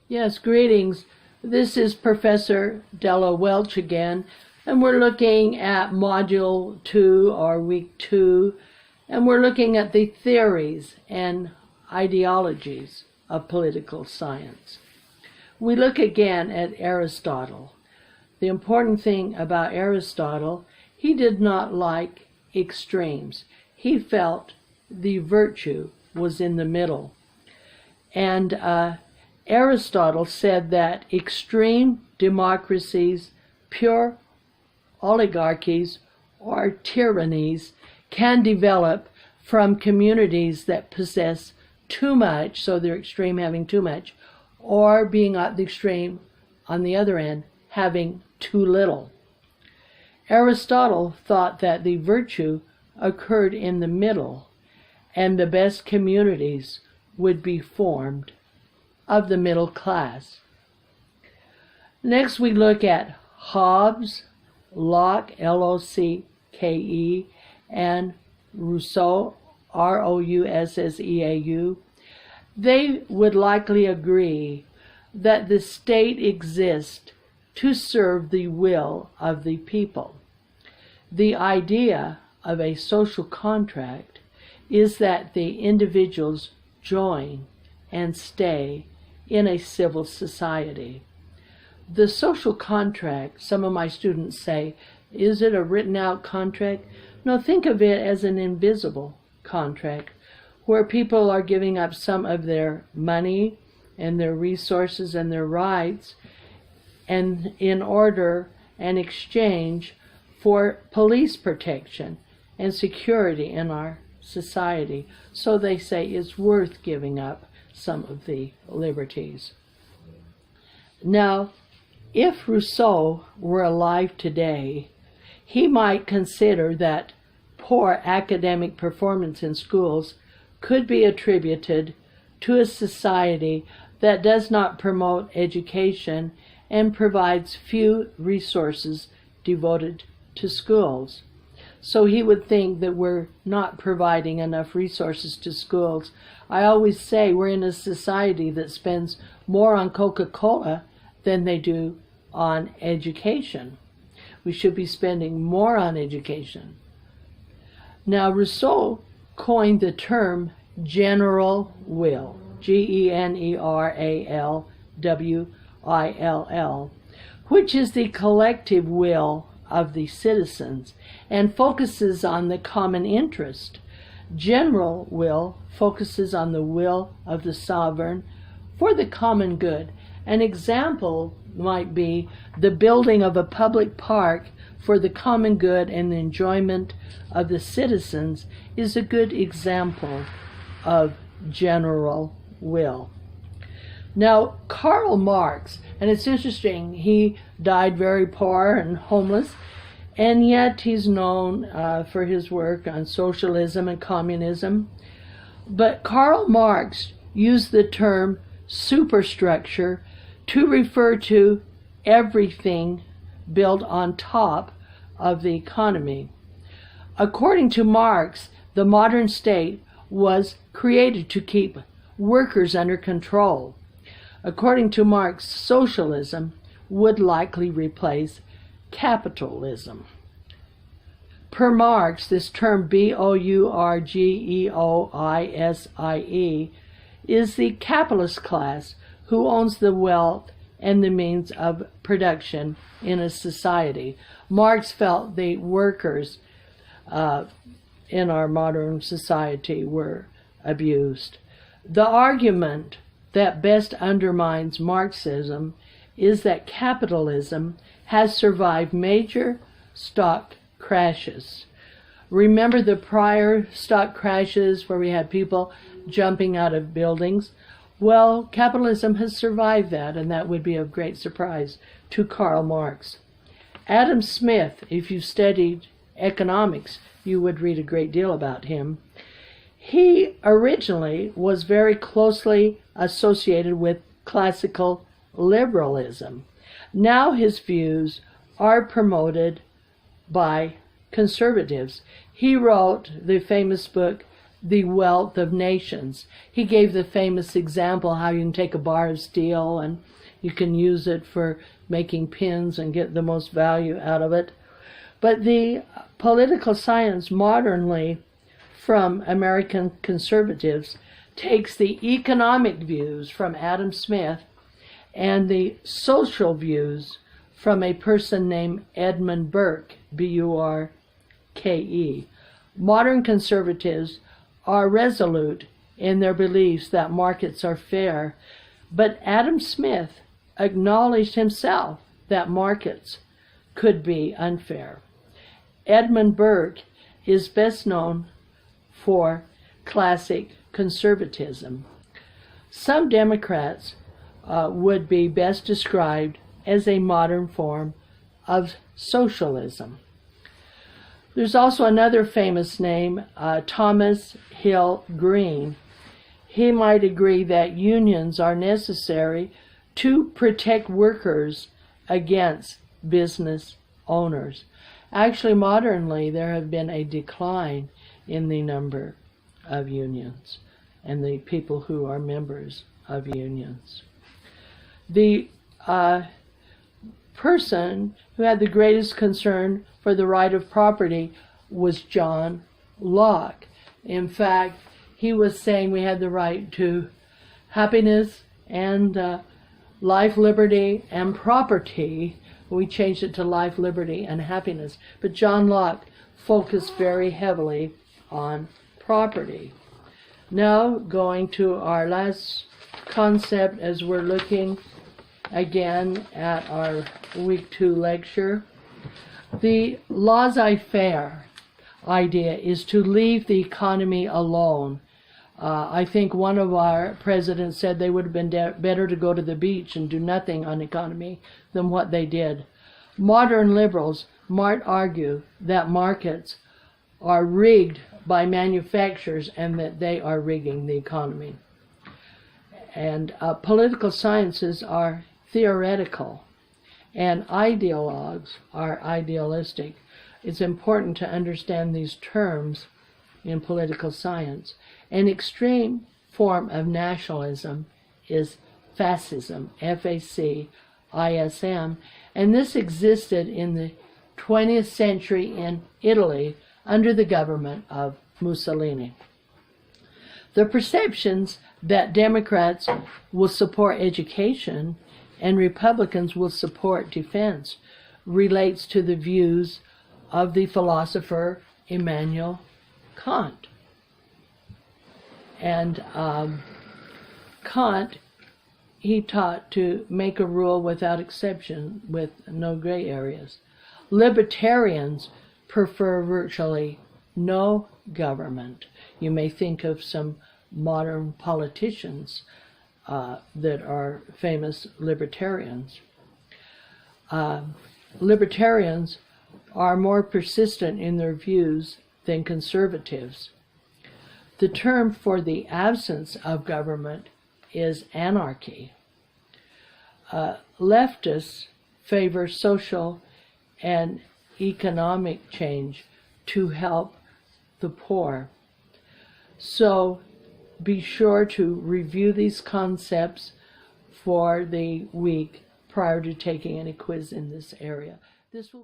Yes, greetings. This is Professor Della Welch again, and we're looking at Module 2 or Week 2, and we're looking at the theories and ideologies of political science. We look again at Aristotle. The important thing about Aristotle, he did not like extremes. He felt the virtue was in the middle. And Aristotle said that extreme democracies, pure oligarchies, or tyrannies can develop from communities that possess too much, so they're extreme having too much, or being at the extreme on the other end, having too little. Aristotle thought that the virtue occurred in the middle, and the best communities would be formed of the middle class. Next we look at Hobbes, Locke, L-O-C-K-E, and Rousseau, R-O-U-S-S-E-A-U. They would likely agree that the state exists to serve the will of the people. The idea of a social contract is that the individuals join and stay in a civil society. The social contract, some of my students say, is it a written out contract? No, think of it as an invisible contract where people are giving up some of their money and their resources and their rights and in order and exchange for police protection and security in our society. So they say it's worth giving up some of the liberties. Now, if Rousseau were alive today, he might consider that poor academic performance in schools could be attributed to a society that does not promote education and provides few resources devoted to schools. So he would think that we're not providing enough resources to schools. I always say we're in a society that spends more on Coca-Cola than they do on education. We should be spending more on education. Now, Rousseau coined the term general will, G-E-N-E-R-A-L-W-I-L-L, which is the collective will of the citizens and focuses on the common interest. General will focuses on the will of the sovereign for the common good. An example might be the building of a public park for the common good and the enjoyment of the citizens is a good example of general will. Now, Karl Marx, and it's interesting, he died very poor and homeless, and yet he's known for his work on socialism and communism. But Karl Marx used the term superstructure to refer to everything built on top of the economy. According to Marx, the modern state was created to keep workers under control. According to Marx, socialism would likely replace capitalism. Per Marx, this term bourgeoisie is the capitalist class who owns the wealth and the means of production in a society. Marx felt the workers in our modern society were abused. The argument that best undermines Marxism is that capitalism has survived major stock crashes. Remember the prior stock crashes where we had people jumping out of buildings? Well, capitalism has survived that, and that would be of great surprise to Karl Marx. Adam Smith, if you studied economics, you would read a great deal about him. He originally was very closely associated with classical liberalism. Now his views are promoted by conservatives. He wrote the famous book, the wealth of nations. He gave the famous example how you can take a bar of steel and you can use it for making pins and get the most value out of it. But the political science modernly from American conservatives takes the economic views from Adam Smith and the social views from a person named Edmund Burke, B-U-R-K-E. Modern conservatives are resolute in their beliefs that markets are fair, but Adam Smith acknowledged himself that markets could be unfair. Edmund Burke is best known for classic conservatism. Some Democrats would be best described as a modern form of socialism. There's also another famous name, Thomas Hill Green. He might agree that unions are necessary to protect workers against business owners. Actually, modernly, there have been a decline in the number of unions and the people who are members of unions. The person who had the greatest concern for the right of property was John Locke. In fact, he was saying we had the right to happiness and life, liberty, and property. We changed it to life, liberty, and happiness. But John Locke focused very heavily on property. Now, going to our last concept as we're looking again at our week 2 lecture. The laissez-faire idea is to leave the economy alone. I think one of our presidents said they would have been better to go to the beach and do nothing on economy than what they did. Modern liberals might argue that markets are rigged by manufacturers and that they are rigging the economy. And political sciences are theoretical and ideologues are idealistic. It's important to understand these terms in political science. An extreme form of nationalism is fascism, F-A-C-I-S-M, and this existed in the 20th century in Italy under the government of Mussolini. The perceptions that Democrats will support education and Republicans will support defense relates to the views of the philosopher Immanuel Kant. And Kant, he taught to make a rule without exception with no gray areas. Libertarians prefer virtually no government. You may think of some modern politicians that are famous libertarians. Libertarians are more persistent in their views than conservatives. The term for the absence of government is anarchy. Leftists favor social and economic change to help the poor. So be sure to review these concepts for the week prior to taking any quiz in this area. This will